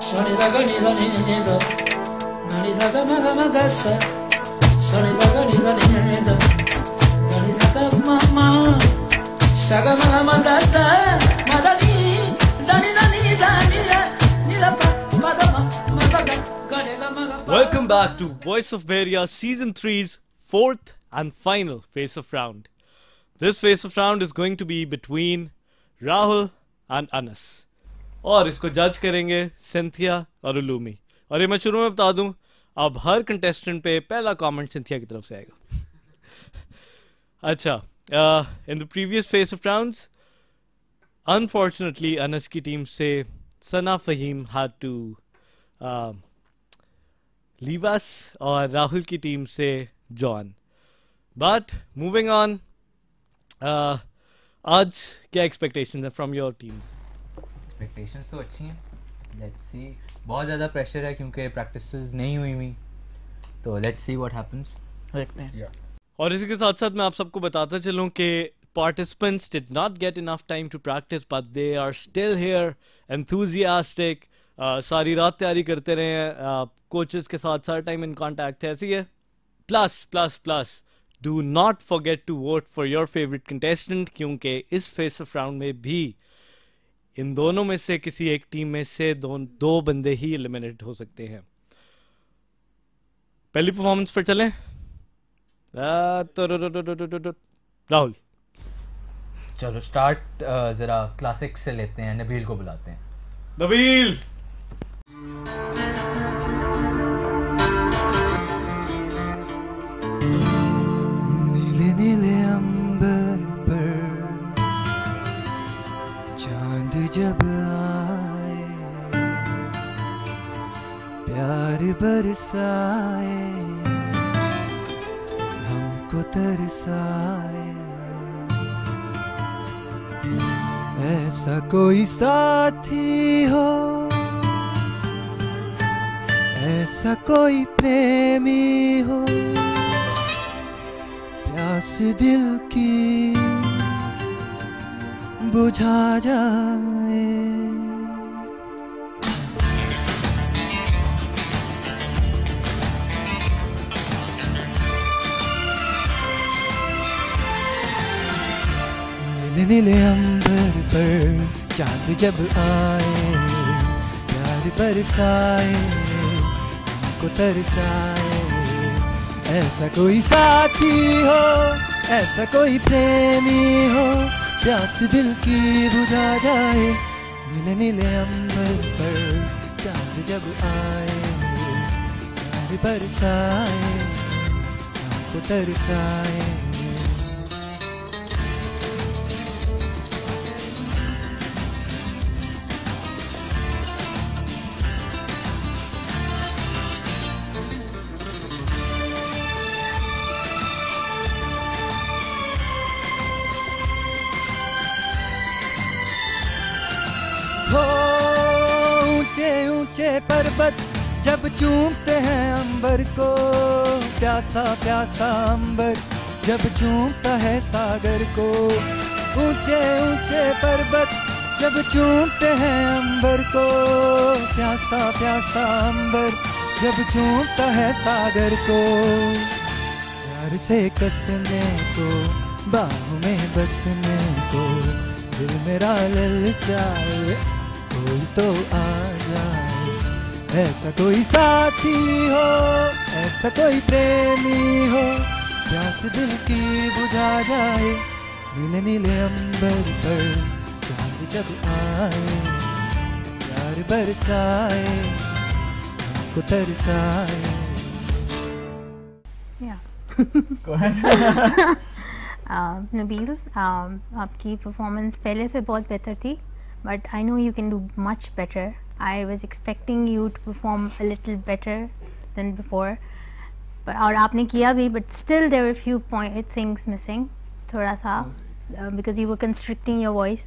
Sonida ganida nido, ganida gama magasa. Sonida ganida nido, ganida mama. Saga mama dada, madani, dani dani dani, nida pa madama magaga ganida maga. Welcome back to Voice of Beria Season 3's fourth and final face of round. This face of round is going to be between Rahul and Anas. और इसको जज करेंगे Cynthia और उलूमी. और ये मैं शुरू में बता दूं, अब हर कंटेस्टेंट पे पहला कमेंट सिंथिया की तरफ से आएगा. अच्छा, in the previous phase of rounds unfortunately Anas की टीम से Sana Faheem had to leave us और राहुल की टीम से जॉन. बट मूविंग ऑन, आज क्या एक्सपेक्टेशंस है फ्रॉम योर टीम्स? एक्सपेक्टेशंस तो अच्छी हैं. Let's see. बहुत ज़्यादा प्रेशर है क्योंकि प्रैक्टिसेस नहीं हुई तो लेट्स सी व्हाट हैपेंस. देखते हैं. और इसी के साथ साथ मैं आप सबको बताता चलूं कि participants did not get enough time to practice but they are still here, enthusiastic. सारी रात तैयारी करते रहे हैं, कोचेस के साथ सारा टाइम इन कांटेक्ट थे. ऐसी है. Please do not forget to vote for your favourite contestant, क्योंकि इस फेस ऑफ राउंड में भी इन दोनों में से किसी एक टीम में से दो बंदे ही एलिमिनेट हो सकते हैं. पहली परफॉर्मेंस पर चलें. राहुल चलो स्टार्ट ज़रा क्लासिक से लेते हैं. नबील को बुलाते हैं. नबील. नीले नीले अंबर पर चांद जब आए, प्यार बरसाए, हमको तरसाए. ऐसा कोई साथी हो, ऐसा कोई प्रेमी हो, प्यास दिल की बुझा जाए. नीले नीले अंबर पर चांद जब आए, प्यार बरसाए, हमको तरसाए. ऐसा कोई साथी हो, ऐसा कोई प्रेमी हो, प्यास दिल की बुझा जाए. नीले नीले अंबर पर चांद जब आए, प्यार बरसाए, हमको तरसाए. ऊंचे ऊंचे पर्वत जब चूमते हैं अंबर को, प्यासा प्यासा अंबर जब चूमता है सागर को. ऊंचे ऊंचे पर्वत जब चूमते हैं अंबर को, प्यासा प्यासा अंबर जब चूमता है सागर को. प्यार से कसने को, बाहों में बसने को, दिल मेरा ललचाए, कोई तो आ जाए. ऐसा कोई साथी हो, ऐसा कोई प्रेमी हो, प्यास दिल की बुझा जाए. नीले नीले अंबर पर चांद जब आए, प्यार बरसाए, हमको तरसाए. नबील, आपकी परफॉर्मेंस पहले से बहुत बेहतर थी, but I know you can do much better. I was expecting you to perform a little better than before, but और आपने किया भी, but still there were a few things missing, थोड़ा सा, because you were constricting your voice,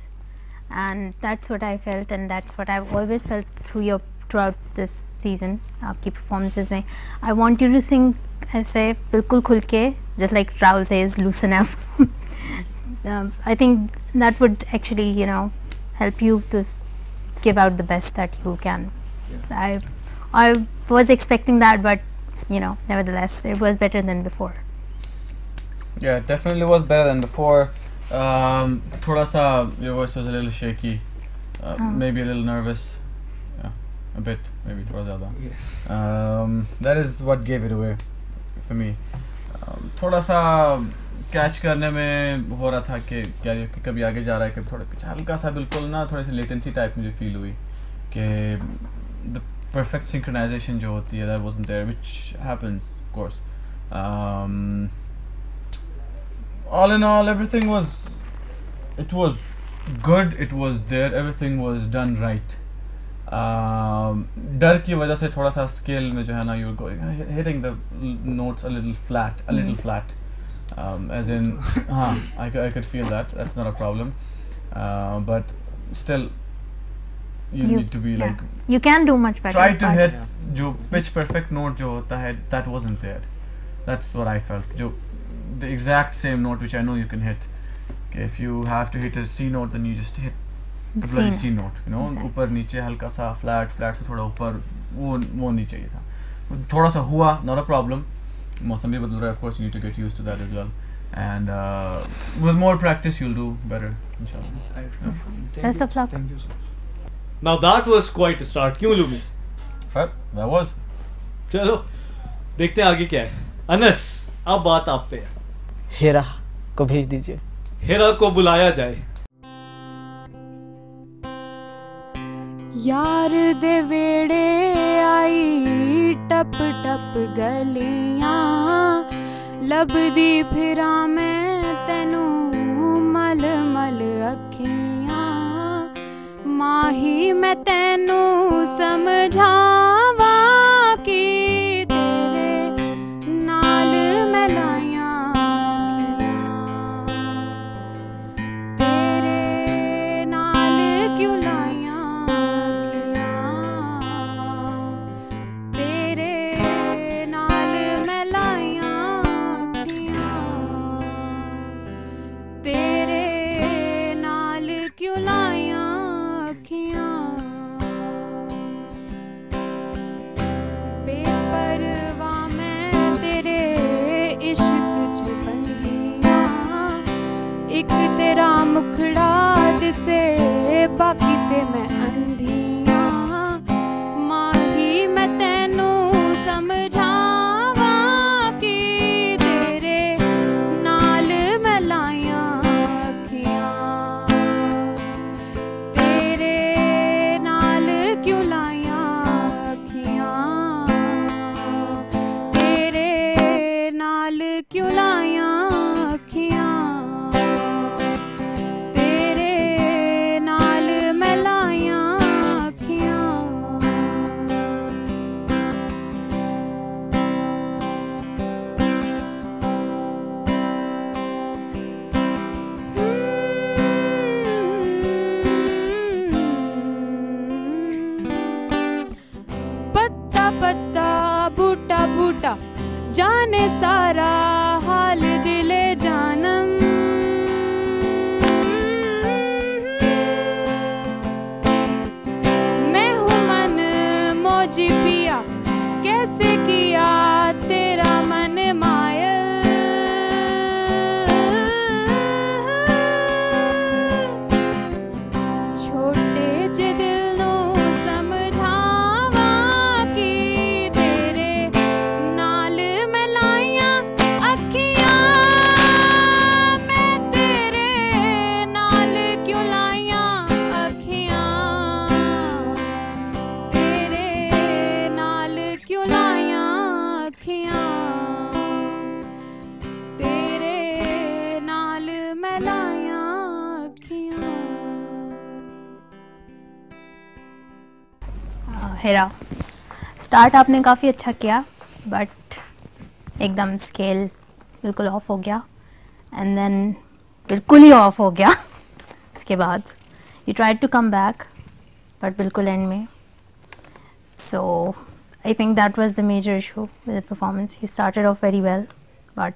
and that's what I felt, and that's what I've always felt throughout this season. आपकी performances में I want you to sing ऐसे बिल्कुल खुल के, just like Rahul says, loosen up. I think that would actually, help you to give out the best that you can. So I was expecting that, but you know, nevertheless, it was better than before. Yeah, it definitely was better than before. Thoda sa your voice was a little shaky, maybe a little nervous, yeah, a bit, maybe thoda zyada. Yes. That is what gave it away for me. थोड़ा सा catch करने में हो रहा था कि क्या कि कभी आगे जा रहा है, कभी थोड़ा पीछे, हल्का सा बिल्कुल ना थोड़ी सी लेटेंसी टाइप मुझे फील हुई कि द परफेक्ट सिंक्रोनाइजेशन जो होती है that wasn't there, which happens of course. All in all, everything was good, it was there, everything was done right. डर की वजह से थोड़ा सा स्केल में जो है ना you hitting the notes a little flat, as in I could feel that's not a problem, but still you need to be like you can do much better. Try to hit जो pitch perfect note जो होता है, that wasn't there. That's what I felt. जो the exact same note which I know you can hit. Okay, if you have to hit a C note, then you just hit the bloody C note, you know, ऊपर नीचे हल्का सा flat से थोड़ा ऊपर, वो नहीं चाहिए था. थोड़ा सा हुआ, not a problem. मौसम भी बदल रहा है, of course you need to get used to that as well, and with more practice you'll do better, inshallah. Best of luck. Thank you so much. Now that was quite a start. क्यों Lumi? That was. चलो देखते हैं आगे क्या है. अनस, अब बात आप पे है. हेरा को भेज दीजिए. हेरा को बुलाया जाए. यार दे वेड़े आई टप टप गलियां, लभदी फिरा मैं तेनू मल मल अखियां, माही मैं तेनू समझावा कि तेरे नाल मैं लाया अखियां, तेरे नाल क्यों लाया अखियां, तेरे नाल मैं लाया अखियां, तेरे नाल क्यों लाया अखियां, बेपरवा मैं तेरे इश्क च बंधियां, एक तेरा मुखड़ा दिसे बाकी ते मैं अंधियां, माही मैं तेनू समझावा कि तेरे नाल मैं लाया अखियां, तेरे नाल क्यों लाया अखियां, तेरे नाल क्यों लाया अखियां, तेरे नाल मैं लाया अखियां. पत्ता पत्ता बूटा बूटा जाने सारा हाल दिले जानम, मैं हूँ मन मौजी पिया कैसे किया तेरा मन मायल, छोटे जे दिल नू समझावा कि तेरे नाल मैं लाया अखियां, मैं तेरे नाल क्यों लाया अखियां, तेरे नाल क्यों लाया अखियां, तेरे नाल मैं लाया अखियां. हेरा, स्टार्ट आपने काफ़ी अच्छा किया, बट एकदम स्केल बिल्कुल ऑफ हो गया, एंड देन बिल्कुल ही ऑफ हो गया. इसके बाद you tried to come back, but बिल्कुल एंड में. So I think that was the major issue with the performance. You started off very well, but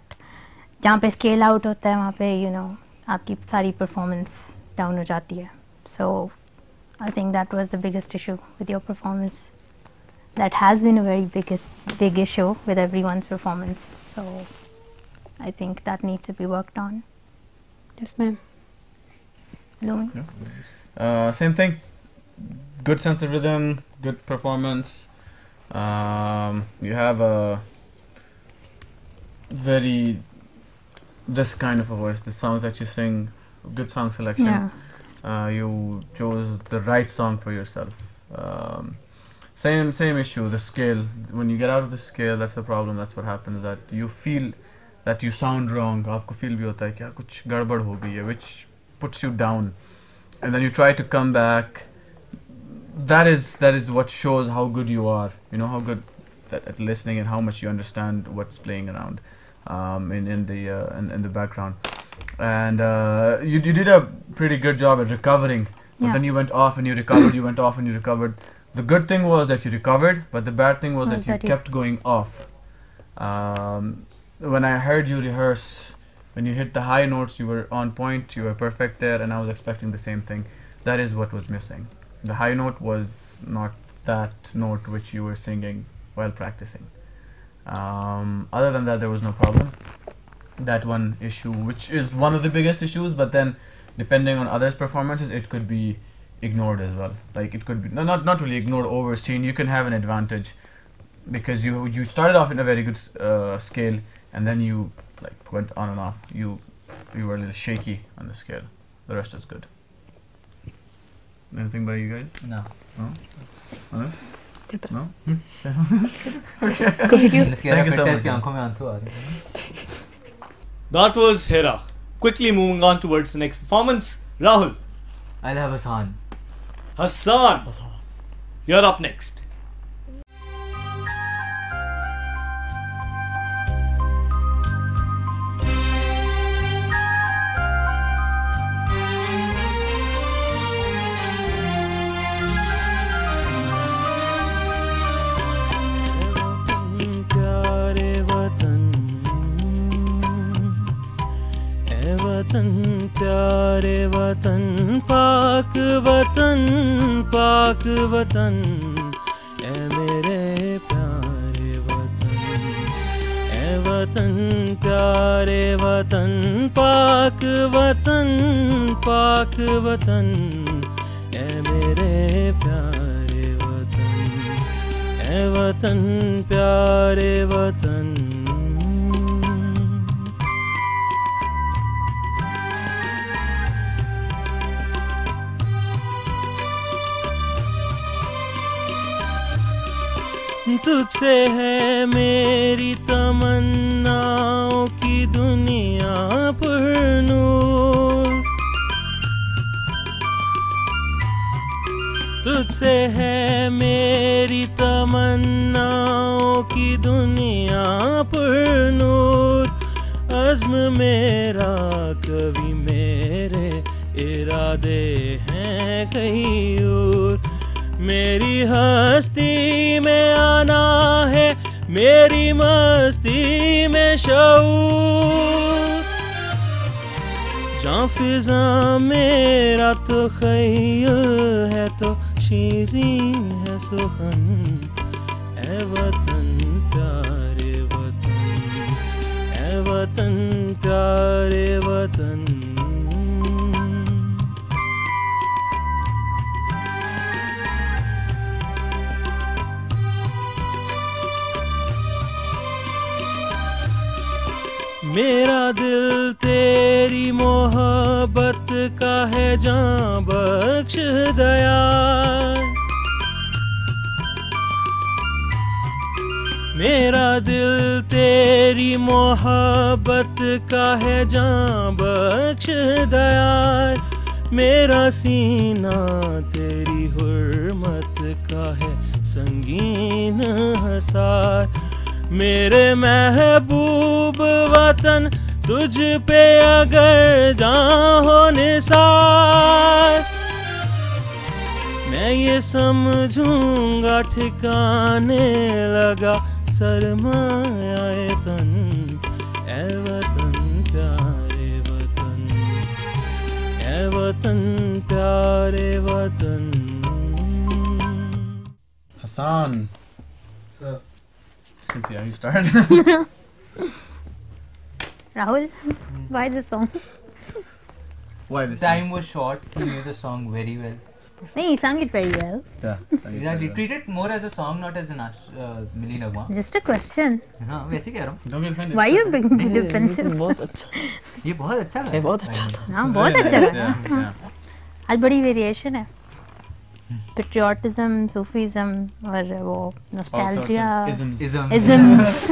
जहाँ पे स्केल आउट होता है वहाँ पे यू नो आपकी सारी परफॉर्मेंस डाउन हो जाती है. सो I think that was the biggest issue with your performance. that has been a very big issue with everyone's performance. So I think that needs to be worked on. Yes, ma'am. Lumi? Same thing. Good sense of rhythm, good performance. You have a very this kind of a voice. The songs that you sing, good song selection. Yeah. You chose the right song for yourself. Same issue. The scale. When you get out of the scale, that's the problem. That's what happens. That you feel that you sound wrong. आपको feel भी होता है क्या कुछ गड़बड़ हो गई है, which puts you down, and then you try to come back. That is what shows how good you are. You know how good at listening and how much you understand what's playing around in the background. And you did a pretty good job at recovering. But then you went off and you recovered. You went off and you recovered. The good thing was that you recovered, but the bad thing was that you kept going off. When I heard you rehearse, when you hit the high notes, you were on point. You were perfect there, and I was expecting the same thing. That is what was missing. The high note was not that note which you were singing while practicing. Other than that, there was no problem. That one issue, which is one of the biggest issues, but then depending on others' performances, it could be ignored as well. Like it could be not really ignored, overseen. You can have an advantage because you started off in a very good scale, and then you like went on and off. You were a little shaky on the scale. The rest was good. Anything by you guys? No. No? No? Thank you so much. That was Hera. Quickly moving on towards the next performance. Rahul. I'll have Hassan. Hassan. You're up next. प्यारे वतन पाक वतन ए मेरे प्यारे वतन ए वतन प्यारे वतन पाक वतन ए मेरे प्यारे वतन ए वतन प्यारे वतन तुझसे है मेरी तमन्नाओं की दुनिया पर नूर तुझसे है मेरी तमन्नाओं की दुनिया पर नूर अज़्म मेरा कभी मेरे इरादे हैं कहीं और मेरी हस्ती में आना है मेरी मस्ती में शऊर जां फिज़ा मेरा तो ख़याल है तो शीरीं है सुखन ए वतन प्यारे वतन मेरा दिल तेरी मोहब्बत का है जान बख्श दयाल मेरा दिल तेरी मोहब्बत का है जान बख्श दयाल मेरा सीना तेरी हुर्मत का है संगीन हसार मेरे महबूब वतन तुझ पे अगर जान हो निसार मैं ये समझूंगा ठिकाने लगा सरमाए तन ए वतन प्यारे Hassan, So, Cynthia, you start. Rahul, why this song? Why this? Time was short. He knew the song very well. No, he sang it very well. Yeah. Exactly. Treat it more as a song, not as an Milli Nagma. Just a question. हाँ वैसे कह रहा हूँ. Don't get offended. Why are you being defensive? बहुत अच्छा ये बहुत अच्छा ये बहुत अच्छा था हाँ बहुत अच्छा लगा. Yeah. आज बड़ी वेरिएशन है. Patriotism, Sufism और वो nostalgia. Isms. Isms.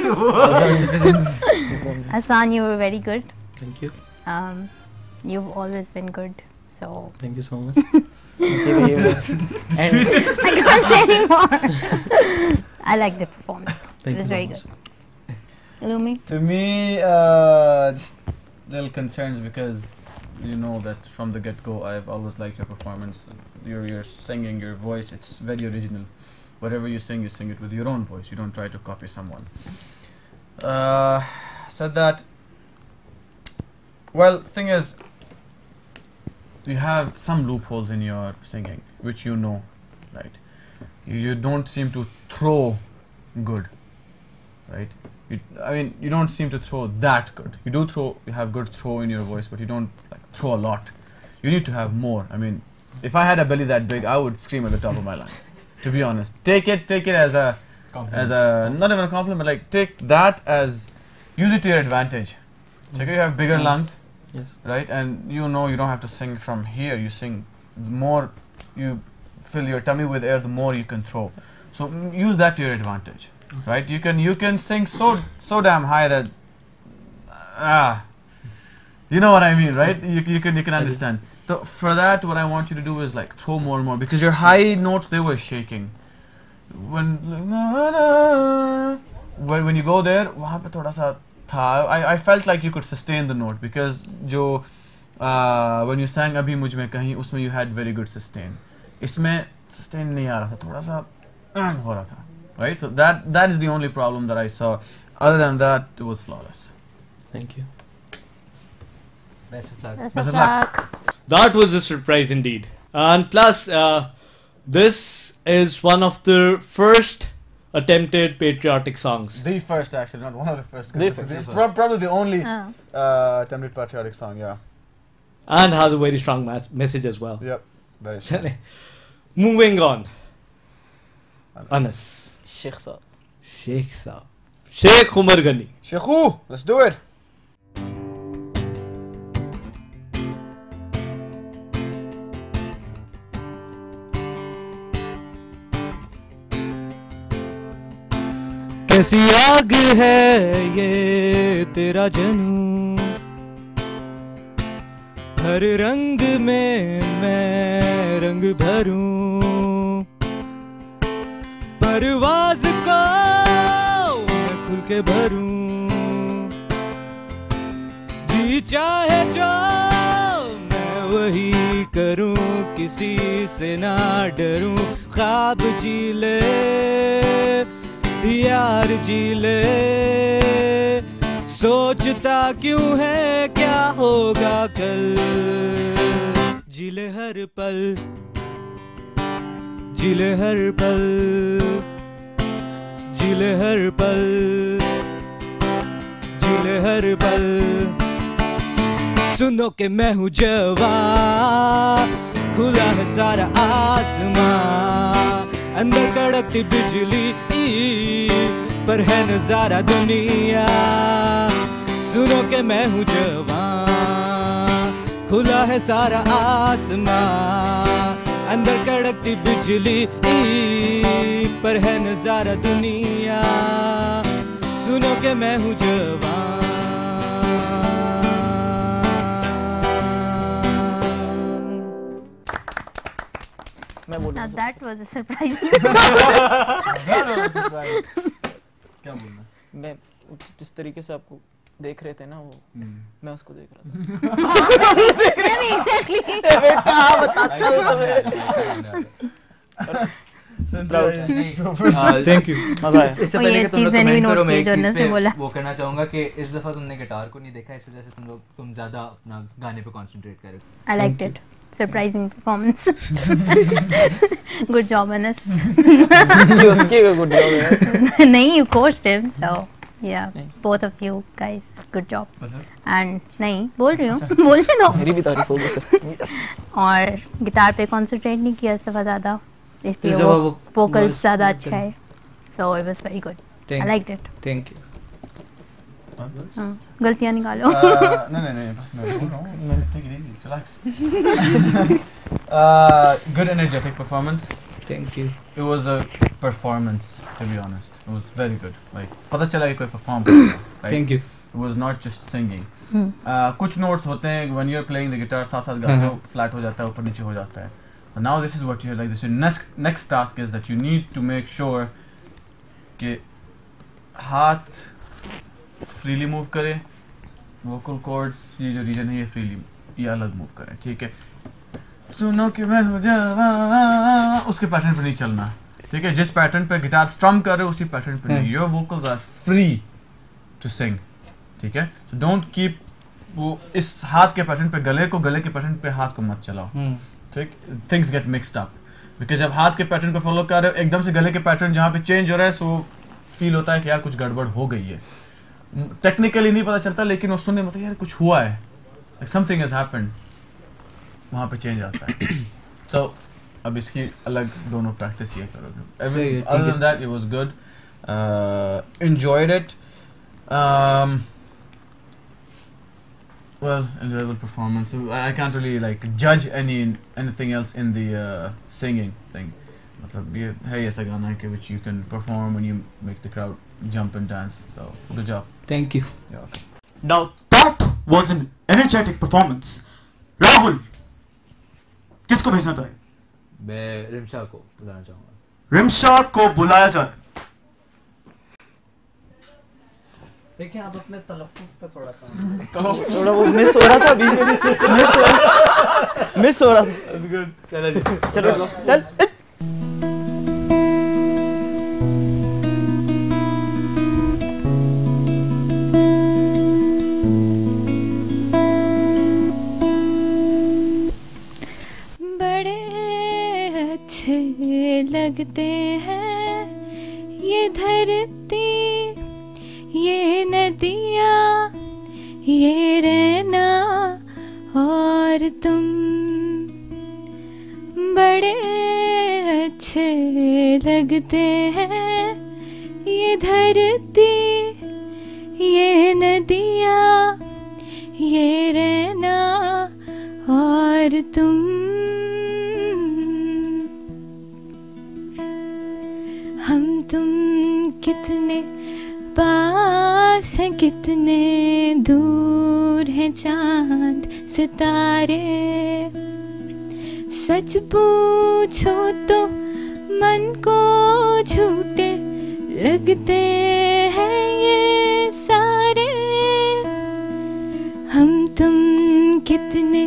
Hasan, you were very good. Thank you. You've always been good. So Thank you so much. and I can't say anymore. I liked the performance. Thank It was you so very much. good. Lumi? To me, just little concerns because you know that from the get-go, I've always liked your performance. Your singing, your voice, it's very original. Whatever you sing it with your own voice. You don't try to copy someone. Said that. Well, thing is, you have some loopholes in your singing, which you know, right? You don't seem to throw good, right? You don't seem to throw that good. You do throw, you have good throw in your voice, but you don't like throw a lot. You need to have more. I mean, if I had a belly that big, I would scream at the top of my lungs. To be honest, take it as a not even a compliment. Like take that as, use it to your advantage. Check you have bigger lungs, Yes. right? And you know you don't have to sing from here. You sing more. You fill your tummy with air. The more you can throw. So use that to your advantage. Right, you can sing so damn high that you know what I mean, right? You can understand. So for that, what I want you to do is like throw more and more because your high notes they were shaking. When you go there, वहाँ पे थोड़ा सा था. I felt like you could sustain the note because जो when you sang अभी मुझ में कहीं उसमें you had very good sustain. इसमें sustain नहीं आ रहा था, थोड़ा सा हो रहा था. Right, so that is the only problem that I saw. Other than that, it was flawless. Thank you. Best of luck. Best Best of of luck. luck. That was a surprise indeed. And plus, this is one of the first attempted patriotic songs. The first, actually, not one of the first. The It's first. probably the only Oh. attempted patriotic song. Yeah. And has a very strong message as well. Yep. Very strong. Moving on. Anas. Sheikh साहब Sheikh Saab. Sheikh Umar Ghani. Sheikhu, let's do it. कैसी आग है ये तेरा जनू हर रंग में मैं रंग भरूं परवाज़ को मैं खुल के भरूं जी चाहे जो मैं वही करूं किसी से ना डरूं ख्वाब जी ले यार जी ले सोचता क्यों है क्या होगा कल जिले हर पल जिले हर पल जिले हर पल जिले हर पल सुनो के मैं हूँ जवान खुला है सारा आसमां अंदर कड़कती बिजली पर है नजारा दुनिया सुनो के मैं हूँ जवान खुला है सारा आसमां अंदर कड़कती बिजली पर है नजारा दुनिया सुनो के मैं हूँ जवान Now that was a surprise. क्या बोलना? मैं जिस तरीके से आपको देख रहे थे ना वो मैं उसको देख रहा था Exactly. बेटा बताता हूँ Thank you. मजा आया इससे और पहले ये कि तुम चीज़ लोग मैंने भी कमेंट note करो मैं की, एक जर्नल चीज़ से पे बोला। वो कहना चाहूँगा कि इस दफ़ा तुमने गिटार को नहीं देखा इस वजह से तुम ज़्यादा अपना गाने पे कंसंट्रेट करो I liked it. surprising performance. Good job, Anas. उसकी good job है. नहीं, you coached him, so yeah, both of you guys, good job. And नहीं बोल रही हूँ, बोलने दो. मेरी भी तारीफ होगी सर. और गिटार पे concentrate नहीं किया इस दफा ज़्यादा, इसलिए इस वो दफा vocals ज़्यादा अच्छा है. So it was very good. I liked it. Thank you. गलतियाँ निकालो. नहीं बस मैं बोल रहा हूँ. Take it easy, relax. Good energetic performance. Thank you. It was a performance, to be honest. It was very good. Like पता चला कि कोई perform कर रहा है. Right? Thank you. It was not just singing. कुछ notes होते हैं when you're playing the guitar साथ साथ गाते हो flat हो जाता है ऊपर नीचे हो जाता है. But now this is what you like. This your next task is that you need to make sure कि हाथ freely move करे, vocal cords ये जो region है ये freely ये अलग move करें, ठीक है. सुनो कि मैं हो जावा उसके पैटर्न पे नहीं चलना, ठीक है. जिस पैटर्न पे गिटार स्ट्रम कर रहे हो उसी पैटर्न पे नहीं. Your vocals are free to sing, ठीक है. सो डोंट कीप वो इस हाथ के पैटर्न पे गले के पैटर्न पे हाथ को मत चलाओ, ठीक. Things get mixed up because जब हाथ के पैटर्न पे फॉलो कर रहे हो एकदम से गले के पैटर्न जहाँ पे चेंज हो रहा है सो फील होता है कि यार कुछ गड़बड़ हो गई है. टेक्निकली नहीं पता चलता लेकिन वो सुनने में यार कुछ हुआ है, समथिंग हैज हैपेंड, वहाँ पे चेंज आता है. सो अब इसकी अलग दोनों प्रैक्टिस ये करोगे. Other than that, it was good. Enjoyed it. Well, enjoyable performance. I can't really like judge anything else in the singing thing. मतलब ये है ऐसा गाना है कि which you can perform and you make the crowd jump and dance. So good job. Thank you. You're welcome. Now that was an energetic performance. Rahul, किसको भेजना था? मैं रिमशा को बुलाना चाहूँगा. रिमशा को बुलाया जाए. देखिए आप अपने तलफ़्फ़ुज़ पे थोड़ा थोड़ा वो मिस हो रहा था बीच में मिस हो रहा था. चलो. लगते हैं ये धरती, ये नदियाँ, ये रहना और तुम बड़े अच्छे लगते हैं. ये धरती, ये नदियाँ, ये रहना और तुम. हम तुम कितने पास हैं, कितने दूर हैं चांद सितारे. सच पूछो तो मन को झूठे लगते हैं ये सारे. हम तुम कितने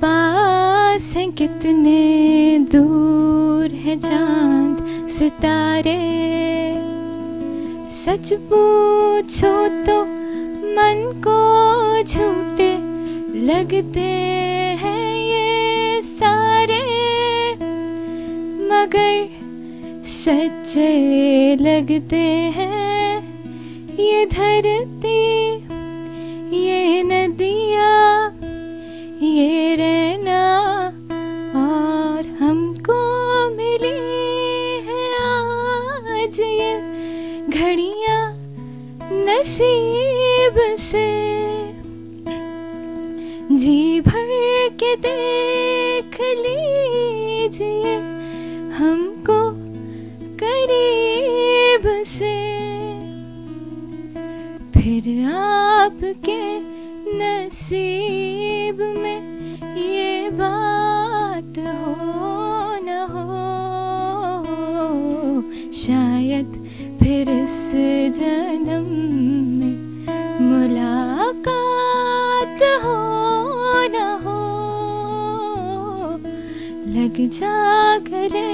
पास हैं, कितने दूर हैं चांद सितारे. सच पूछो तो मन को झूठे लगते हैं ये सारे, मगर सच्चे लगते हैं ये धरती, ये नदियाँ, ये रहना और हमको मिली है आज ये घड़ियाँ नसीब से. जी भर के देख लीजिए हमको करीब से, फिर आपके नसीब में ये बात हो न हो. शायद फिर इस जन्म में मुलाकात हो न हो. लग जा गले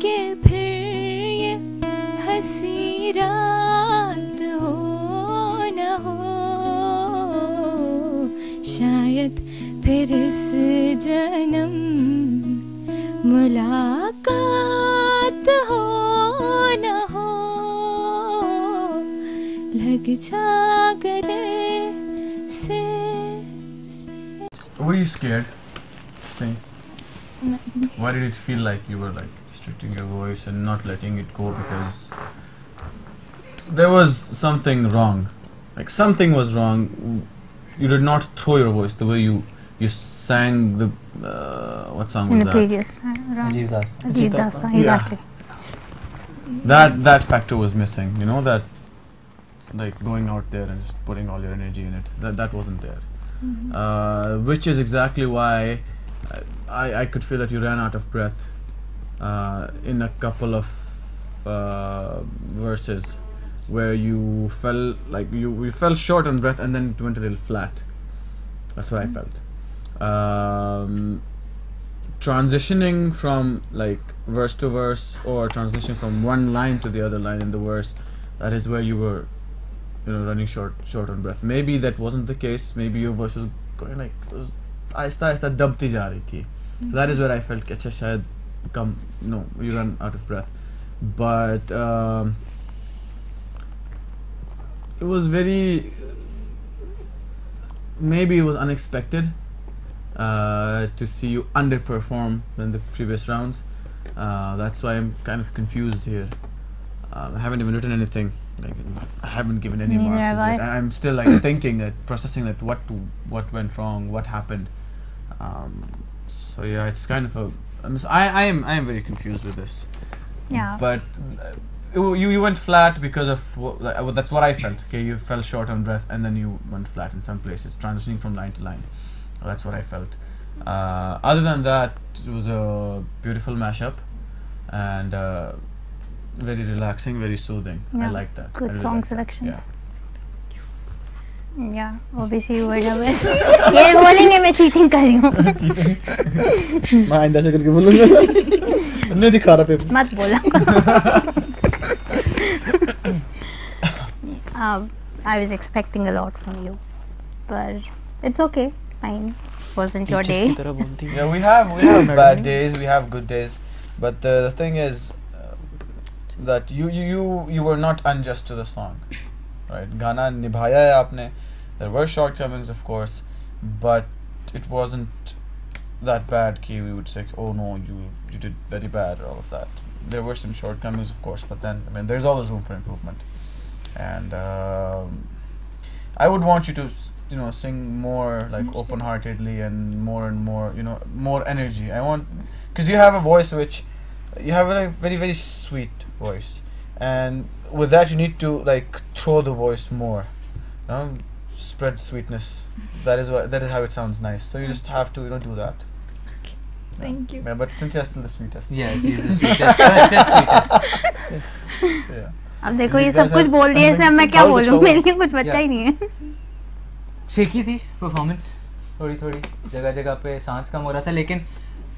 के फिर ये हंसी रात हो न हो. शायद फिर इस जन्म मुलाकात हो न हो, लग जा गले से। Were you scared to sing? Why did it feel like you were like restricting your voice and not letting it go because there was something wrong? Like something was wrong. You did not throw your voice the way you sang the what song In was the that? previous round. Rajiv Das. Rajiv Das, exactly. That factor was missing. You know that, like going out there and just putting all your energy in it. That wasn't there. Which is exactly why I could feel that you ran out of breath in a couple of verses where you felt like you fell short on breath and then it went a little flat. That's what I felt. Transitioning from like verse to verse or transitioning from one line to the other line in the verse, that is where you were, you know, running short on breath. Maybe that wasn't the case. Maybe your voice was going like aista aista dabti ja rahi thi. So that is where I felt कि अच्छा शायद come, no, you run out of breath. But it was very, maybe it was unexpected to see you underperform than the previous rounds. That's why I'm kind of confused here. I haven't even written anything. Like, I haven't given any Neither marks have yet. I. I'm still like thinking that, processing that what went wrong, what happened. So yeah, it's kind of a. I am very confused with this. Yeah. But you went flat because of that's what I felt. Okay, you fell short on breath and then you went flat in some places, transitioning from line to line. That's what I felt. Other than that, it was a beautiful mashup and very relaxing, very soothing. I Yeah, like that. I good really song like that. selections. Yeah, obviously you were nervous. ये बोलेंगे मैं cheating कर रही हूँ. मैं आइंदा से करके बोलूँगा. नहीं दिखा रहा पेपर. मत बोला. I was expecting a lot from you, but it's okay. Fine. Wasn't your day. की तरह बोलती है. Yeah, we have bad days, we have good days, but the thing is that you were not unjust to the song, right? Gana nibhaya hai aapne. There were shortcomings, of course, but it wasn't that bad ki we would say, oh no, you did very bad or all of that. There were some shortcomings, of course, but then I mean there's always room for improvement, and I would want you to sing more like open-heartedly and more, more energy. I want, because you have a voice which you have a very, very sweet voice, and with that you need to like throw the voice more, spread sweetness. That is how it sounds nice. So you just have to do that. Thank you. Yeah, but Cynthia is still the sweetest. Yes, she is the sweetest. Just sweetest. Yeah. अब देखो ये सब कुछ बोल दिया इसने, अब मैं क्या बोलूँ, मेरे लिए कुछ बचा ही नहीं है. शेकी थी परफॉर्मेंस, थोड़ी जगह जगह पे सांस कम हो रहा था, लेकिन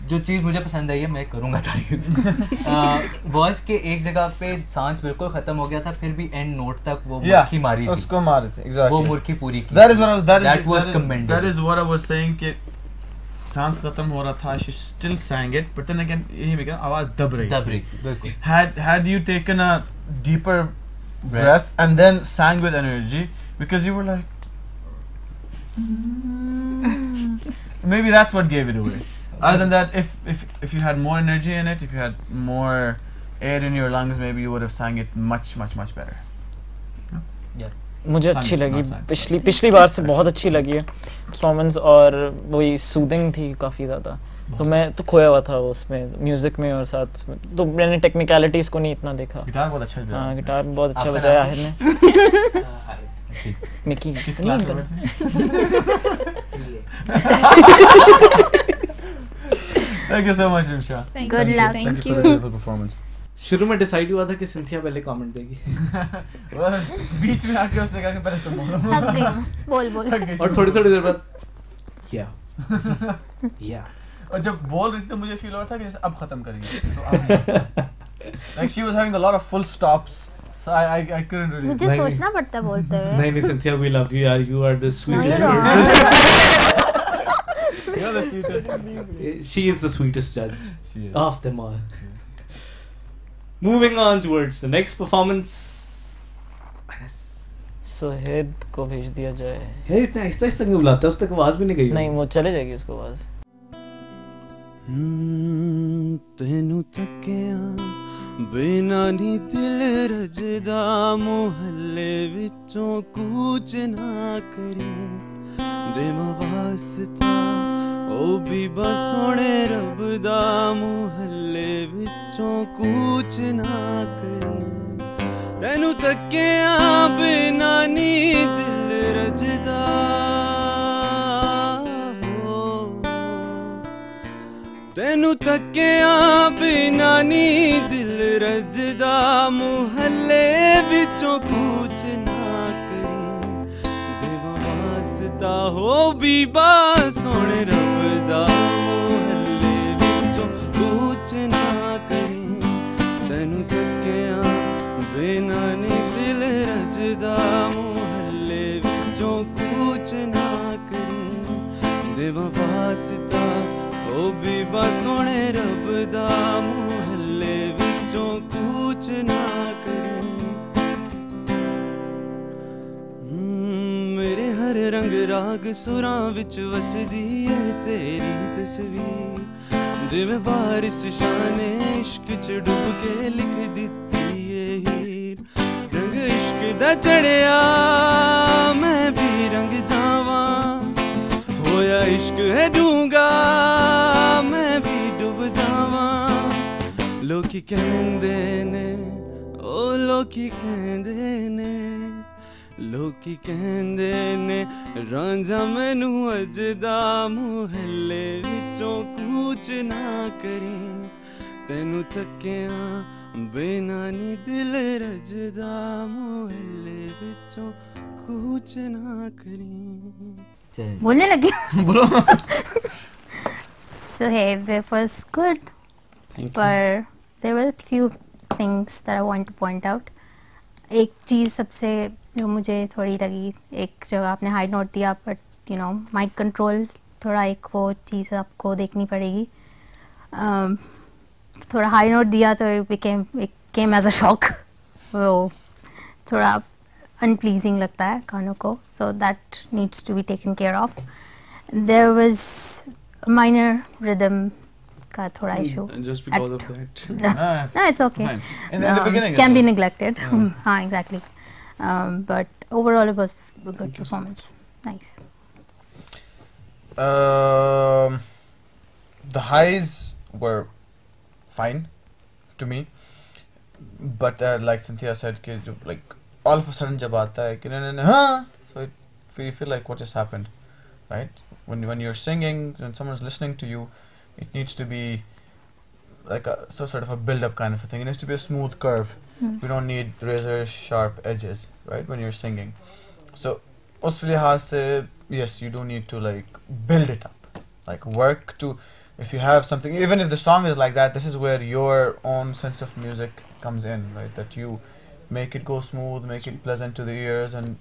जो चीज़ मुझे पसंद आई है मैं करूँगा तारीफ. वॉइस के एक जगह पे सांस बिल्कुल खत्म हो गया था, फिर भी एंड नोट तक वो मुर्खी मारी थी. उसको मारे थे, exactly. वो मुर्खी पूरी की. That was commendable. That is what I was saying कि सांस खत्म हो रहा था. She still sang it, but then again यही भी आवाज़ दब रही थी. बिल्कुल. Had you taken a deeper breath and then sang with energy, because you were like, maybe that's what gave it away. Other than that, if you had more energy in it, if you had more air in your lungs, maybe you would have sang it much better. मुझे अच्छी लगी, पिछली बार से बहुत अच्छी लगी है performance, और वही सूदिंग थी काफ़ी ज़्यादा. तो मैं तो खोया हुआ था उसमें, म्यूजिक में और साथ में, तो मैंने टेक्निकलिटीज़ को नहीं इतना देखा. गिटार बहुत अच्छा बजाया. हाँ, गिटार बहुत अच्छा बजाया आहिर ने. निकी किस क्लास में? Thank you so much, Rimsha. Good luck. Thank you for the beautiful performance. शुरू में डिसाइड हुआ था कि सिंथिया पहले कमेंट देगी. बीच में आके उसने कहा कि पहले तुम बोलो. थक गई हूँ, बोल. और थोड़ी देर बाद या और जब बोल रही थी तो मुझे फील हो रहा था कि जैसे अब खत्म करेंगे. तो like she was having a lot of full stops, so I couldn't really. मुझे सोचना पड़ता है बोलते हुए. नहीं सिंथिया, we love you यार, you are the sweetest. You're the sweetest. She is the sweetest judge She is. of them all. Moving on towards the next performance. Sohaib को भेज दिया जाए. हे इतना ऐसा ऐसा क्यों बुलाता है? उसतक आवाज भी नहीं गई. नहीं वो चले जाएगी उसको आवाज. ਤੈਨੂੰ ਤੱਕਿਆ ਬਿਨਾਂ ਨੀ ਦਿਲ ਰਜਦਾ ਮੁਹੱਲੇ ਵਿੱਚੋਂ ਕੂਚ ਨਾ ਕਰੀ ਦੇਵਾਂ ਵਾਸਤਾ ਉਹ ਵੀ ਬਸ ਸੋਹਣੇ ਰੱਬ ਦਾ ਮੁਹੱਲੇ ਵਿੱਚੋਂ ਕੂਚ ਨਾ ਕਰੀ ਤੈਨੂੰ ਤੱਕਿਆ ਬਿਨਾਂ ਨੀ ਦਿਲ ਰਜਦਾ ਤੈਨੂੰ ਤੱਕਿਆ ਬਿਨਾ ਨੀ ਦਿਲ ਰਜਦਾ ਮੁਹੱਲੇ ਵਿੱਚੋਂ ਕੂਚ ਨਾ ਕਰੀ ਦੇਵਾਂ ਵਾਸਤਾ ਹੋ ਬੀਬਾ ਸੋਹਣੇ ਰੱਬ ਦਾ ਮੁਹੱਲੇ ਵਿੱਚੋਂ ਕੂਚ ਨਾ ਕਰੀ ਤੈਨੂੰ ਤੱਕਿਆ ਬਿਨਾ ਨੀ ਦਿਲ ਰਜਦਾ ਮੁਹੱਲੇ ਵਿੱਚੋਂ ਕੂਚ ਨਾ ਕਰੀ ਦੇਵਾਂ ਵਾਸਤਾ ਉਹ ਵੀ ਬਸ ਸੋਹਣੇ ਰੱਬ ਦਾ ਮੁਹੱਲੇ ਵਿੱਚੋਂ ਕੂਚ ਨਾ ਕਰੀ ਮੇਰੇ ਹਰ ਰੰਗ ਰਾਗ ਸੁਰਾਂ ਵਿੱਚ ਵਸਦੀ ਏ ਤੇਰੀ ਤਸਵੀਰ ਜਿਵੇਂ ਵਾਰਿਸ ਸ਼ਾਹ ਨੇ ਇਸ਼ਕ ਚ ਡੁੱਬ ਕੇ ਲਿਖ ਦਿੱਤੀ ਏ ਹੀਰ ਰੰਗ ਇਸ਼ਕ ਦਾ ਚੜਿਆ ਮੈਂ ਵੀ ਰੰਗ ਜਾਵਾਂ ਹੋਇਆ ਇਸ਼ਕ ਹੈ ਡੂੰਗਾ ਮੈਂ ਵੀ ਡੁੱਬ ਜਾਵਾਂ ਲੋਕੀ ਕਹਿੰਦੇ ਨੇ ਉਹ ਲੋਕੀ ਕਹਿੰਦੇ ਨੇ ਲੋਕੀ ਕਹਿੰਦੇ ਨੇ ਰਾਂਝਾ ਮੈਨੂੰ ਅਜਦਾ ਮੁਹੱਲੇ ਵਿੱਚੋਂ ਕੂਚ ਨਾ ਕਰੀ ਤੈਨੂੰ ਤੱਕਿਆ ਬਿਨਾਂ ਨੀ ਦਿਲ ਰਜਦਾ ਮੁਹੱਲੇ ਵਿੱਚੋਂ ਕੂਚ ਨਾ ਕਰੀ बोलने लगी. Sohaib, it was good, but there were a few things that I want to point out. एक चीज़ सबसे जो मुझे थोड़ी लगी, एक जगह आपने हाई नोट दिया, but you know mic control थोड़ा एक वो चीज़ आपको देखनी पड़ेगी. थोड़ा हाई नोट दिया तो it came as a shock. वो थोड़ा unpleasing लगता है गानों को, so that needs to be taken care of. There was a minor rhythm का थोड़ा issue. Just because of that. No, it's okay. In the beginning, can be neglected. हाँ, exactly. But overall, it was a good performance. Nice. The highs were fine to me, but like Cynthia said, like all of a sudden जब आता है कि हाँ, so you feel like what just happened, right? When you're singing, when someone's listening to you, it needs to be like a sort of a build-up kind of a thing. It needs to be a smooth curve. We don't need razor sharp edges, right? When you're singing, so उस लिहाज से yes, you do need to like build it up, like work to. If you have something, even if the song is like that, this is where your own sense of music comes in, right? That you make it go smooth, make it pleasant to the ears, and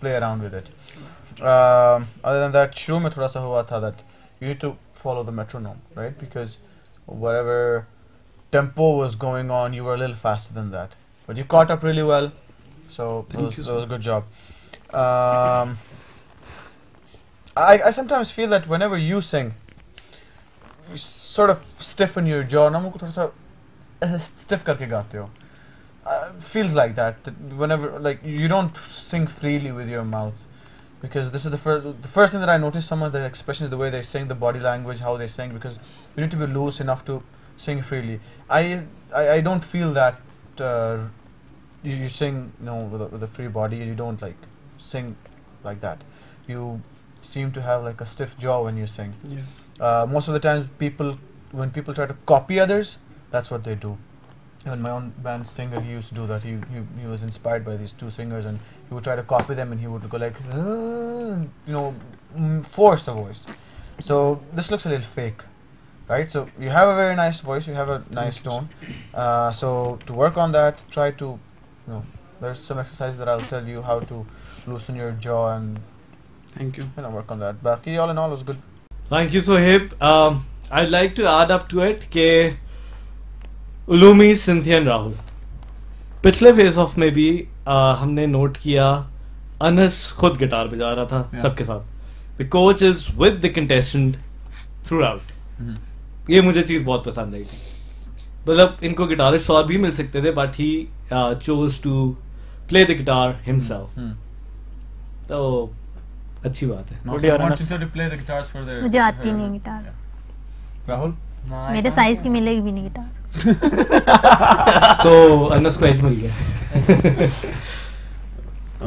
play around with it. Other than that, shuru mein thoda sa hua tha that you need to follow the metronome, right? Because whatever tempo was going on, you were a little faster than that, but you caught up really well. So that was a good job. I sometimes feel that whenever you sing, you sort of stiffen your jaw. Na mujhe thoda sa stiff karke gaate ho. Feels like that whenever, like, you don't sing freely with your mouth, because this is the first thing that I noticed. Some of the expressions, the way they sing, the body language, how they sing, because you need to be loose enough to sing freely. I don't feel that you sing with a free body, and you don't like sing like that. You seem to have like a stiff jaw when you sing. Yes. Most of the times when people try to copy others, that's what they do. And my own band singer, he used to do that. He was inspired by these two singers, and he would try to copy them, and he would go like, force the voice. So this looks a little fake, right? So you have a very nice voice, you have a nice tone. So to work on that, try to, there's some exercises that I'll tell you how to loosen your jaw and thank you. Work on that. Baki, all in all, was good. Thank you, Sohaib. I'd like to add up to it कि उलूमी, Cynthia and Rahul पिछले face of में भी हमने note किया अनस खुद guitar बजा रहा था सबके साथ. The coach is with the contestant throughout. ये मुझे चीज बहुत पसंद आई थी. मतलब इनको गिटारिस्ट और भी मिल सकते थे but he chose to play the guitar himself. तो अच्छी बात है. मुझे आती नहीं गिटार. राहुल मेरे साइज की मिलेगी भी नहीं गिटार. तो अनस को एज मिल गया.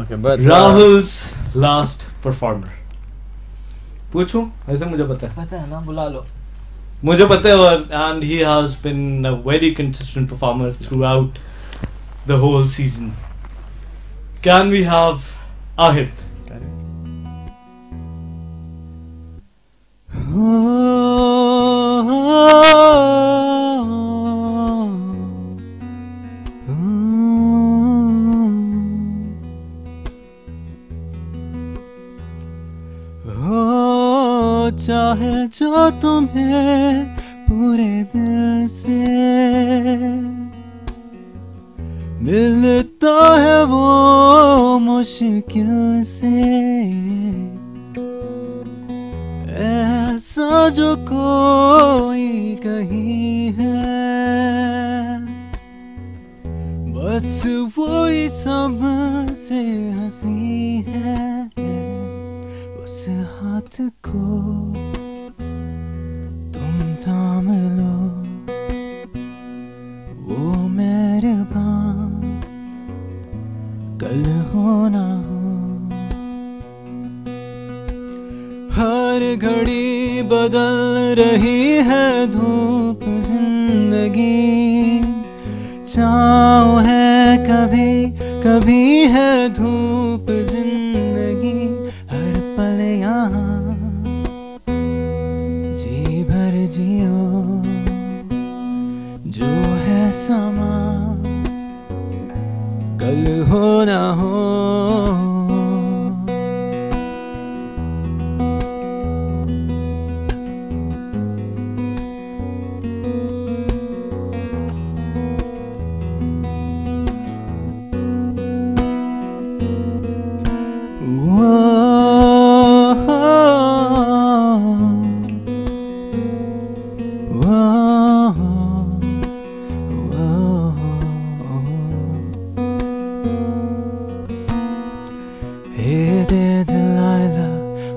Okay, but Rahul's last performer. पूछूं? ऐसे मुझे पता है ना, बुला लो. मुझे पता है and he has been a very consistent performer throughout the whole season. Can we have Ahit? चाहे जो तुम्हें पूरे दिल से मिलता है वो मुश्किल से, ऐसा जो कोई कहीं है, बस वो ही सबसे हंसी है. उस हाथ को तुम थाम लो, वो मेहरबान कल हो ना हो. हर घड़ी बदल रही है धूप जिंदगी, छाँव है कभी कभी है धूप जिंदगी. हर पल यहाँ जी भर जियो, जो है समा कल हो ना हो. Hey there Delilah,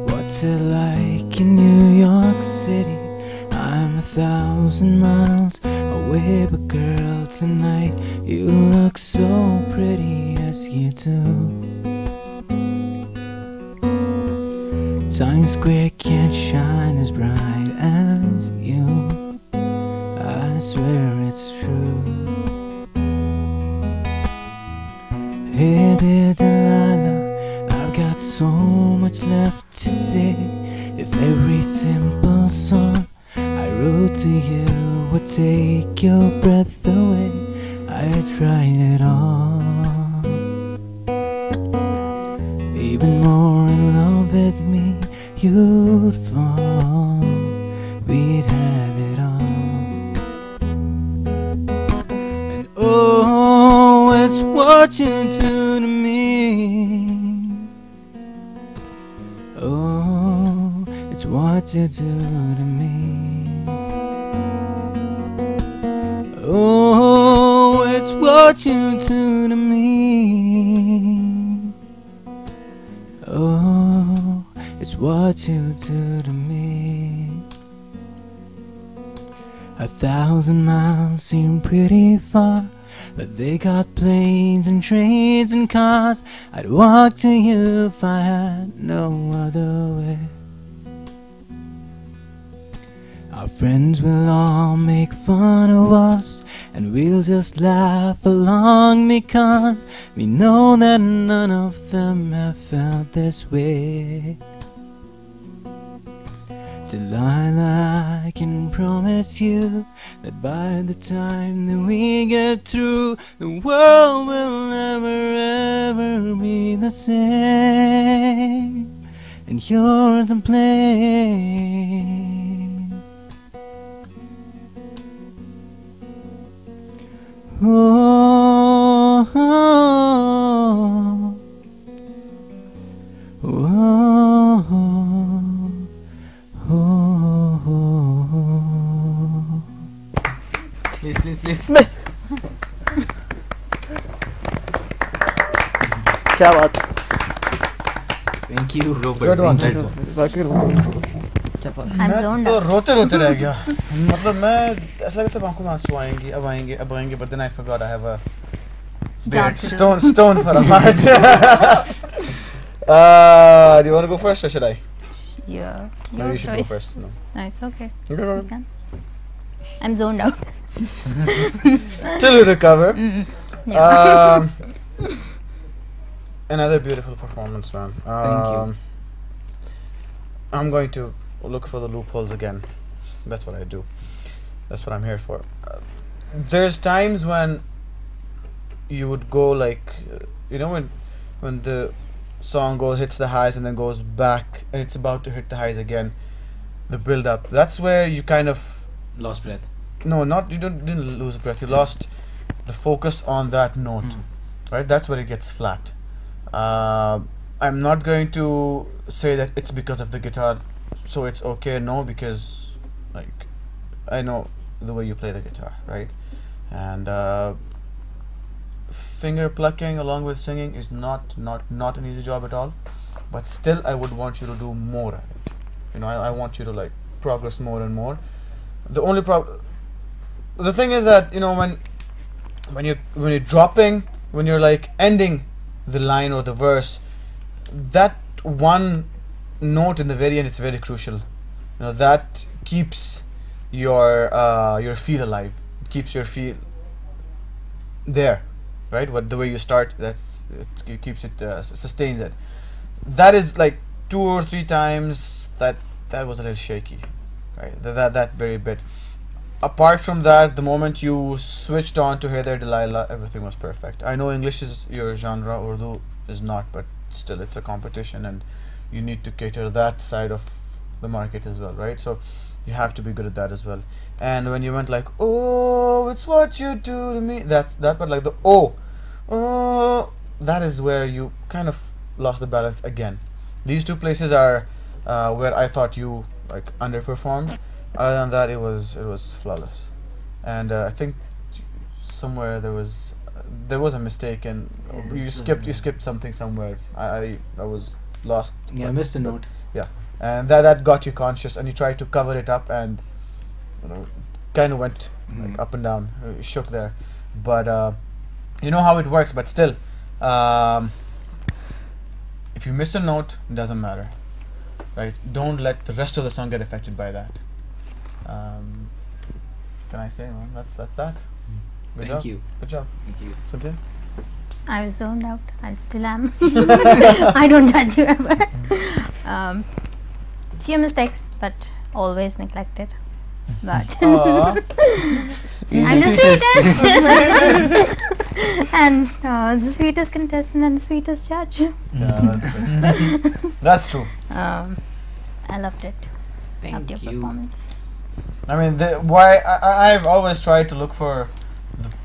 what's it like in New York City? I'm 1,000 miles away, but girl, tonight you look so pretty, yes you do. Times Square can't shine as bright as you, I swear it's true. Hey there Delilah, I've got so much left to say. If every simple song I wrote to you would take your breath away, I'd try it all. Even more in love with me you'd fall, we'd have it all. And oh, it's what you do to me. Oh, it's what you do to me. Oh, it's what you do to me. Oh, it's what you do to me. 1,000 miles seem pretty far, but they got planes and trains and cars. I'd walk to you if I had no other way. Our friends will all make fun of us, and we'll just laugh along because we know that none of them have felt this way. Delilah, I can promise you that by the time that we get through, the world will never ever be the same, and you're to blame. Please. क्या बात. Thank you. Good one. I'm zoned तो out. रोते रोते रह गया. मतलब मैं ऐसा लगता है आंखों में आंसू आएंगे, अब आएंगे, but then I forgot I have a Job to do. stone for a heart. Do you want to go first or should I? Yeah. Maybe Your you should choice. go first. No. No, it's okay. You You go. can. I'm zoned out. Till you recover. Yeah. Another beautiful performance, man. Thank you. I'm going to look for the loopholes again. That's what I do. That's what I'm here for. There's times when you would go like, when the song hits the highs and then goes back and it's about to hit the highs again, the build up. That's where you kind of Lost breath. no, not you didn't lose breath. You lost the focus on that note, right? That's where it gets flat. I'm not going to say that it's because of the guitar, so it's okay. No, because like I know the way you play the guitar, right? And finger plucking along with singing is not an easy job at all. But still, I would want you to do more at it. I want you to like progress more and more. The only problem, the thing is that when you're dropping, when you're like ending the line or the verse, that one note in the very end, it's very crucial. That keeps your feel alive. It keeps your feel there, right? The way you start, it keeps it sustains it. That is like 2 or 3 times that was a little shaky, right? That very bit. Apart from that, the moment you switched on to Hey There Delilah, everything was perfect. I know English is your genre, Urdu is not, but still it's a competition and you need to cater that side of the market as well, right? So you have to be good at that as well. And when you went like, oh, it's what you do to me, that part, like the oh, that is where you kind of lost the balance again. These 2 places are where I thought you like underperformed. Other than that, it was flawless. And I think somewhere there was a mistake and you skipped something somewhere. I was lost. Yeah, I missed a note. Yeah, and that got you conscious, and you tried to cover it up, and kind of went like up and down, shook there. But you know how it works. But still, if you miss a note, it doesn't matter, right? Don't let the rest of the song get affected by that. Can I say, man? That's that. Good Thank job. you. Good job. Thank you. Cynthia? I was zoned out. I still am. I don't judge you ever. Few mistakes, but always neglected. But I'm the sweetest, and the sweetest contestant and the sweetest judge. Yeah, that's true. I loved it. Loved your performance. I mean, I've always tried to look for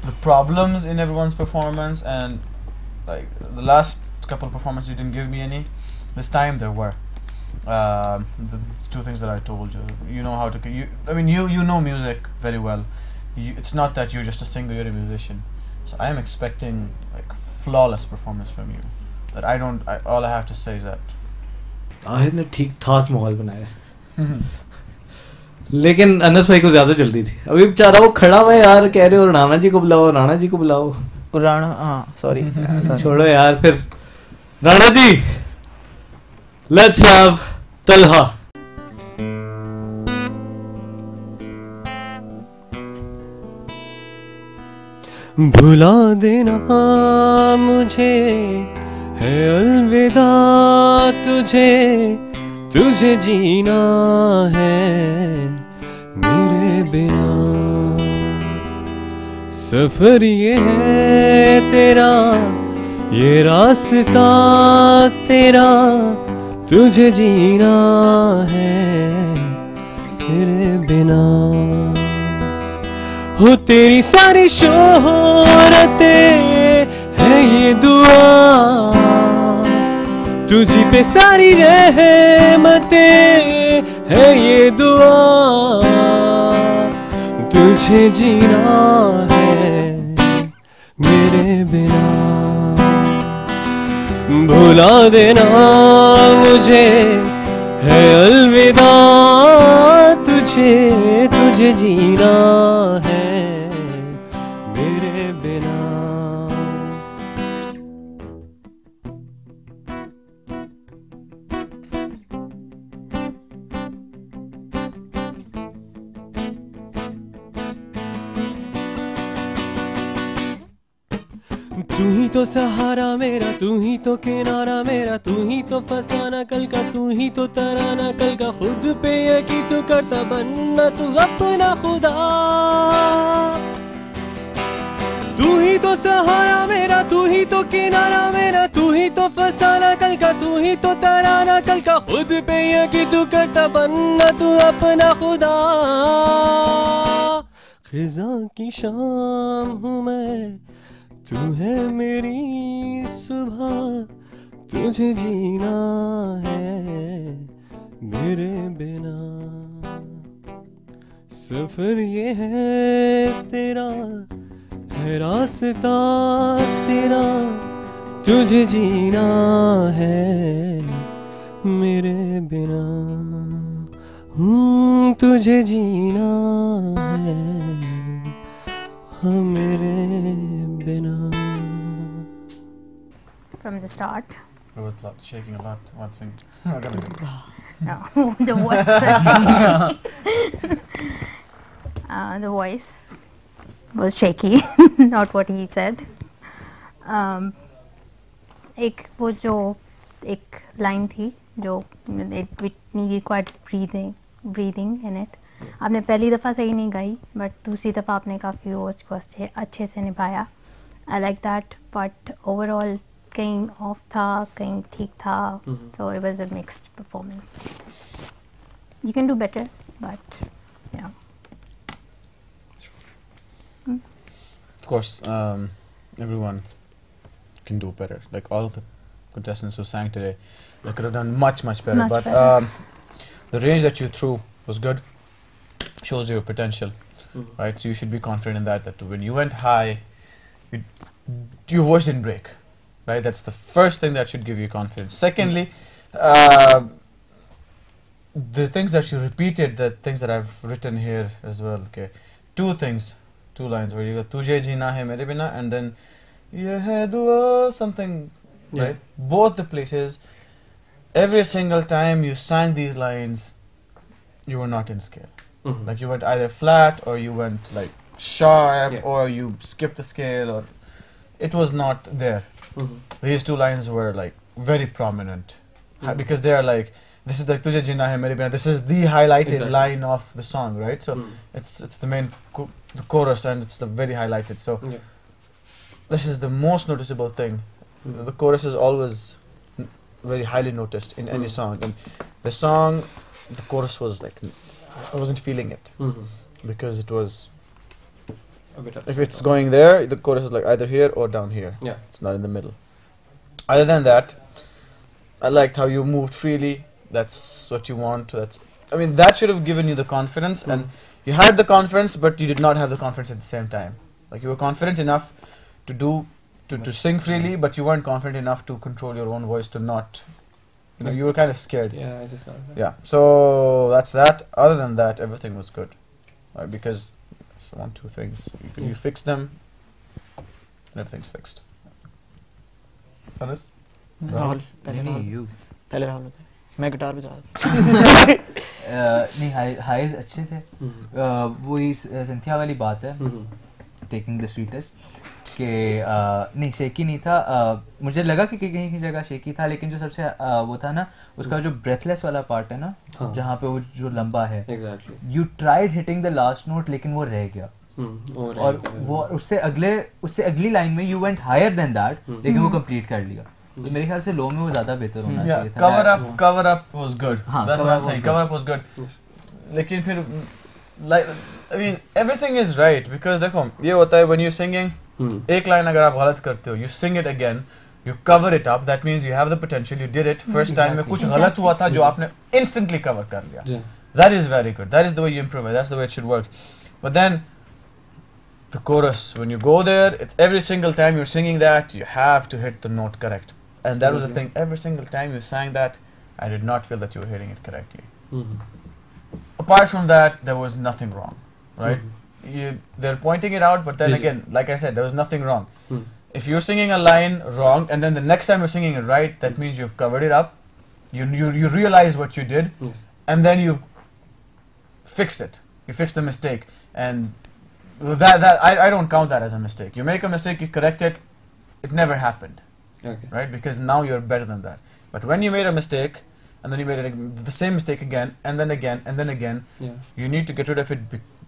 the problems in everyone's performance, and like the last couple of performances you didn't give me any. This time there were the 2 things that I told you. You know how to. You know music very well. It's not that you're just a singer; you're a musician. So I am expecting like flawless performance from you. That all I have to say is that. Tahir ने ठीक ठाक माहौल बनाया लेकिन अनस भाई को ज्यादा जल्दी थी. अभी बेचारा वो खड़ा हुआ है यार, कह रहे हो राणा जी को बुलाओ, राणा जी को बुलाओ. राणा, हाँ सॉरी. छोड़ो यार, फिर राणा जी, लेट्स हैव तलहा. भुला देना मुझे है अलविदा तुझे जीना है मेरे बिना. सफर ये है तेरा, ये रास्ता तेरा, तुझे जीना है तेरे बिना. हो तेरी सारी शोहरतें है ये दुआ, तुझी पे सारी रहमतें है ये दुआ, तुझे जीना है मेरे बिना, भुला देना मुझे है अलविदा, तुझे जीना है मेरे बिना। तू ही तो सहारा मेरा, तू ही तो किनारा मेरा, तू ही तो फसाना कल का, तू ही तो तराना कल का, खुद पे यकीन तू करता बनना तू अपना खुदा। तू ही तो सहारा मेरा, तू ही तो किनारा मेरा, तू ही तो फसाना कल का, तू ही तो तराना कल का, खुद पे यकीन तू करता बनना तू अपना खुदा। खिज़ा की शाम हूँ मैं, तू है मेरी सुबह, तुझे जीना है मेरे बिना। सफर ये है तेरा, है रास्ता तेरा, तुझे जीना है मेरे बिना। तुझे जीना है मेरे बिना। From the start. It was shaking a lot while singing. No, the voice was shaky. The voice was shaky, not what he said. एक वो जो एक लाइन थी जो it required breathing in it. आपने पहली दफ़ा सही नहीं गाई, बट दूसरी दफ़ा आपने काफ़ी उसको अच्छे से निभाया. I like that, but overall कहीं ऑफ था, कहीं ठीक था, so it was a mixed performance. You can do better, but या. Of course, everyone can do better. Like all of the contestants who sang today, they could have done much better. But the range that you threw was good. Shows your potential, right? So you should be confident in that. That when you went high, your voice didn't break, right? That's the first thing that should give you confidence. Secondly, the things that you repeated, the things that I've written here as well. Okay, two lines where you go "Tujhe jeena hai mere bina" and then "Ye hai dua" something, right? Both the places, every single time you sang these lines, you were not in scale. Like you went either flat or you went like sharp or you skipped the scale, or it was not there. These two lines were like very prominent because they are like, this is the "Tujhe jeena hai mere bina." This is the highlighted line of the song, right? So it's the main the chorus, and it's the very highlighted. So this is the most noticeable thing. The chorus is always very highly noticed in any song, and the song, the chorus was like, I wasn't feeling it because it was a bit if it's going there, the chorus is like either here or down here. It's not in the middle. Other than that, I liked how you moved freely. That's what you want. I mean, that should have given you the confidence, and you had the confidence, but you did not have the confidence at the same time. Like you were confident enough to sing freely, but you weren't confident enough to control your own voice, to not, you know, you were kind of scared. Yeah, I just got that. Yeah, so that's that. Other than that, everything was good, right? Because it's 1-2 things. You fix them, and everything's fixed. Anas? Rahul पहले राहुल मैं guitar बजा नहीं, highs अच्छे थे. वही Cynthia वाली बात है, टेकिंग द स्वीटेस्ट कि नहीं शेकी नहीं था. मुझे लगा कि कहीं की जगह शेकी था, लेकिन जो सबसे वो था ना, उसका जो ब्रेथलेस वाला पार्ट है ना, जहाँ पे वो जो लंबा है, you tried hitting the last note, लेकिन वो रह गया. और वो उससे अगली लाइन में you went higher than that, लेकिन वो कंप्लीट कर लिया. तो मेरे ख्याल से लो में वो ज्यादा बेहतर होना चाहिए था. Cover up was good. That's what I'm saying. Cover up was good. लेकिन फिर like, I mean, everything is right, because देखो ये होता है when you're singing, एक line अगर आप गलत करते हो, you sing it again, you cover it up, that means you have the potential, you did it first time में कुछ गलत हुआ था जो आपने instantly cover कर लिया. That is very good. That is the way you improvise. That's the way it should work. But then the chorus, when you go there, every single time you're singing that, you have to hit the note correct. And that was the thing. Every single time you sang that, I did not feel that you were hitting it correctly. Apart from that, there was nothing wrong, right? They're pointing it out, but then again, like I said, there was nothing wrong. If you're singing a line wrong, and then the next time you're singing it right, that means you've covered it up. You realize what you did, and then you've fixed it. You fixed the mistake, and I don't count that as a mistake. You make a mistake, you correct it. It never happened. Okay. Right? Because now you're better than that. But when you made a mistake, and then you made the same mistake again, and then again, and then again, you need to get rid of it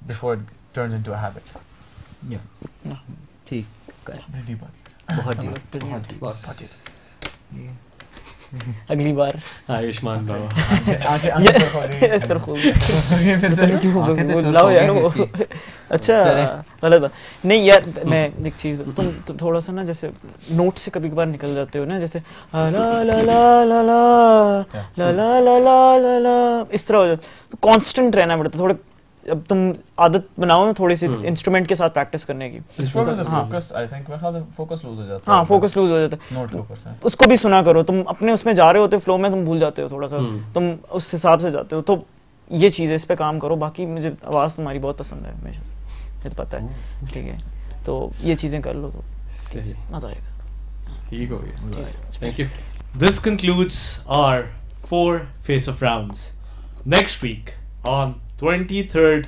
before it turns into a habit. Yeah. ठीक. बहुत अगली बार आयुष्मान बाबा sir खूब लाओ यार वो अच्छा गलत बात नहीं यार. मैं एक चीज़ तुम थोड़ा सा ना जैसे नोट से कभी कभार निकल जाते हो ना, जैसे ला ला ला ला ला ला ला ला ला ला इस तरह हो जाए तो कांस्टेंट रहना पड़ता. थोड़े अब तुम आदत बनाओ ना थोड़ी सी इंस्ट्रूमेंट के साथ प्रैक्टिस करने की. फोकस लूज हो जाता है. हाँ फोकस लूज हो जाता है. नोट के ऊपर से उसको भी सुना करो. तुम अपने उसमें जा रहे होते हो फ्लो में, तुम भूल जाते हो थोड़ा सा, तुम उस हिसाब से जाते हो. तो ये चीज़ है, इस पे काम करो. बाकी मुझे आवाज़ तुम्हारी बहुत पसंद है हमेशा से, मुझे तो पता है. ठीक है, तो ये चीज़ें कर लो तो मज़ा आएगा. ठीक हो गया. Thank you. This concludes our 4 face-off rounds. Next week on 23rd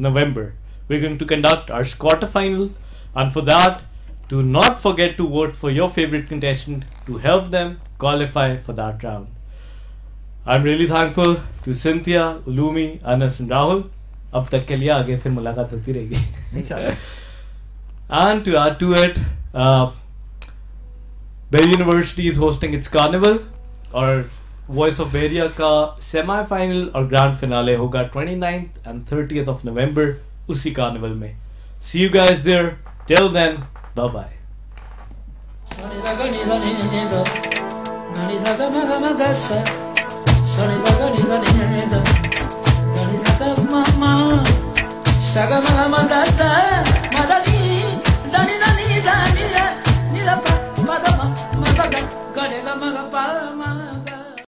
November, we're going to conduct our quarterfinal, and for that, do not forget to vote for your favorite contestant to help them qualify for that round. I'm really thankful to Cynthia, Ulumi, Anas and Rahul. अब तक के लिए आगे फिर मुलाकात होती रहेगी. And to add to it, Berry University is hosting its carnival, और वॉइस ऑफ बेरिया का सेमीफाइनल और ग्रैंड फिनाले होगा 29th and 30th of November उसी कार्निवल में. See you guys there. Till then, bye bye.